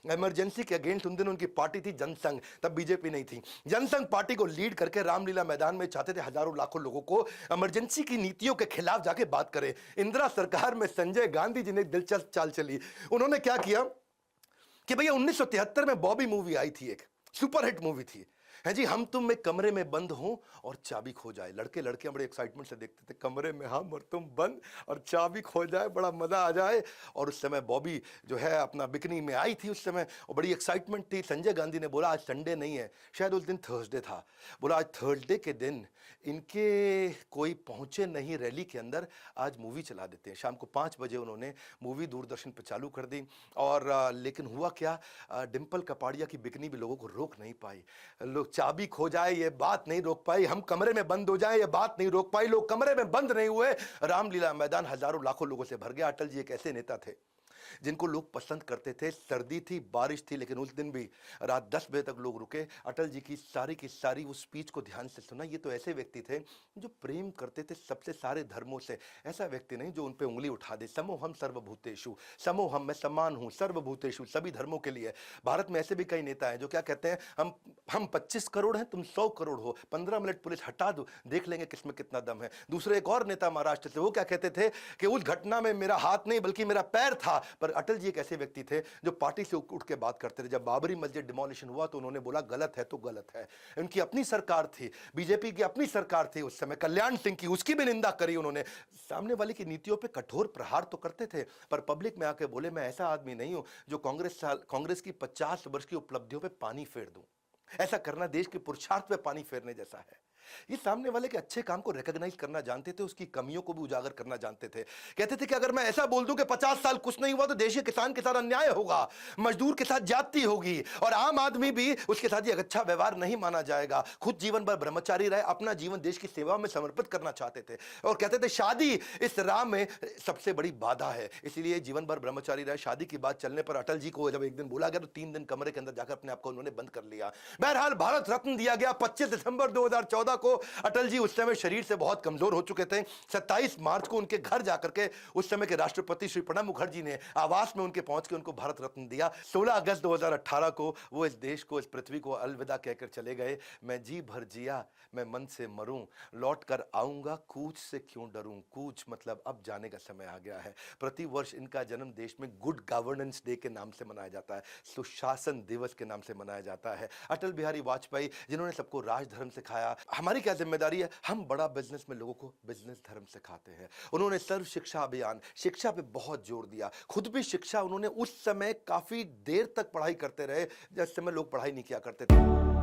Emergency के against उन दिनों उनकी पार्टी थी जनसंघ, तब बीजेपी नहीं थी। जनसंघ पार्टी को लीड करके रामलीला मैदान में चाहते थे हजारों लाखों लोगों को इमरजेंसी की नीतियों के खिलाफ जाके बात करें। इंदिरा सरकार में संजय गांधी जी ने एक दिलचस्प चाल चली। उन्होंने क्या किया कि भैया 1973 में बॉबी मूवी आई थी, एक सुपरहिट मूवी थी, है जी, हम तुम एक कमरे में बंद हो और चाबी खो जाए। लड़के लड़कियां बड़े एक्साइटमेंट से देखते थे, कमरे में हम और तुम बंद और चाबी खो जाए, बड़ा मजा आ जाए। और उस समय बॉबी जो है अपना बिकनी में आई थी उस समय, और बड़ी एक्साइटमेंट थी। संजय गांधी ने बोला आज संडे नहीं है, शायद उस दिन थर्सडे था, बोला आज थर्सडे के दिन इनके कोई पहुंचे नहीं रैली के अंदर, आज मूवी चला देते हैं। शाम को 5 बजे उन्होंने मूवी दूरदर्शन पर चालू कर दी। और लेकिन हुआ क्या, डिंपल कपाड़िया की बिकनी भी लोगों को रोक नहीं पाई। लोग चाबी खो जाए ये बात नहीं रोक पाई, हम कमरे में बंद हो जाए ये बात नहीं रोक पाई। लोग कमरे में बंद नहीं हुए, रामलीला मैदान हजारों लाखों लोगों से भर गया। अटल जी एक ऐसे नेता थे जिनको लोग पसंद करते थे। सर्दी थी, बारिश थी, लेकिन उस दिन भी रात 10 बजे तक लोग रुके, अटल जी की सारी उस स्पीच को ध्यान से सुना। ये तो ऐसे व्यक्ति थे जो प्रेम करते थे सबसे, सारे धर्मों से। ऐसा व्यक्ति नहीं जो उन पे उंगली उठा दे। समोहम सर्वभूतेषु, समोहम मैं समान हूं, सर्वभूतेषु सभी धर्मों के लिए। भारत में ऐसे भी कई नेता हैं जो क्या कहते हैं, हम 25 करोड़ हैं, तुम 100 करोड़ हो, 15 मिनट पुलिस हटा दो, देख लेंगे किसमें कितना दम है। दूसरे एक और नेता महाराष्ट्र से, वो क्या कहते थे कि उस घटना में मेरा हाथ नहीं बल्कि मेरा पैर था। पर अटल जी एक ऐसे व्यक्ति थे जो पार्टी से उठ के बात करते थे। जब बाबरी मस्जिद डिमोलिशन हुआ तो उन्होंने बोला गलत है तो गलत है। उनकी अपनी सरकार थी, बीजेपी की अपनी सरकार थी उस समय, कल्याण सिंह की, उसकी भी निंदा करी उन्होंने। सामने वाले की नीतियों पे कठोर प्रहार तो करते थे, पर पब्लिक में आके बोले मैं ऐसा आदमी नहीं हूं जो कांग्रेस की 50 वर्ष की उपलब्धियों पे पानी फेर दूं। ऐसा करना देश के पुरुषार्थ पे पानी फेरने जैसा है। ये सामने वाले के अच्छे काम को रिकॉग्नाइज करना जानते थे, उसकी कमियों को भी उजागर करना जानते थे। कहते थे कि अगर मैं ऐसा बोल दूं कि 50 साल कुछ नहीं हुआ तो देश के किसान के साथ अन्याय होगा, मजदूर के साथ जाति होगी, और आम आदमी भी उसके साथ ये अच्छा व्यवहार नहीं माना जाएगा। खुद जीवन भर ब्रह्मचारी रहे, अपना जीवन देश की सेवा में समर्पित करना चाहते थे। और कहते थे शादी इस राह में सबसे बड़ी बाधा है, इसलिए जीवन भर ब्रह्मचारी रहे। शादी की बात चलने पर अटल जी को जब एक दिन बोला गया तो 3 दिन कमरे के अंदर जाकर अपने आप को उन्होंने बंद कर लिया। बहरहाल भारत रत्न दिया गया 25 दिसंबर 2014 को। अटल जी उस समय शरीर से बहुत कमजोर हो चुके थे। 27 मार्च को उनके घर जाकर के उस समय के राष्ट्रपति श्री प्रणब मुखर्जी ने आवास में उनके पहुंच के उनको भारत रत्न दिया। 16 अगस्त 2018 को वो इस देश को, इस पृथ्वी को अलविदा कहकर चले गए। मैं जी भर जिया, मैं मन से मरूं, लौट कर आऊंगा, कूच से क्यों डरूं। कूच मतलब अब जाने का समय आ गया है। प्रति वर्ष इनका जन्म देश में गुड गवर्नेंस डे के नाम से मनाया जाता है, सुशासन दिवस के नाम से मनाया जाता है। अटल बिहारी वाजपेयी जिन्होंने सबको राजधर्म सिखाया। हमारी क्या जिम्मेदारी है, हम बड़ा बिजनेस में लोगों को बिजनेस धर्म सिखाते हैं। उन्होंने सर्व शिक्षा अभियान, शिक्षा पे बहुत जोर दिया। खुद भी शिक्षा उन्होंने उस समय काफी देर तक पढ़ाई करते रहे जिस समय लोग पढ़ाई नहीं किया करते थे।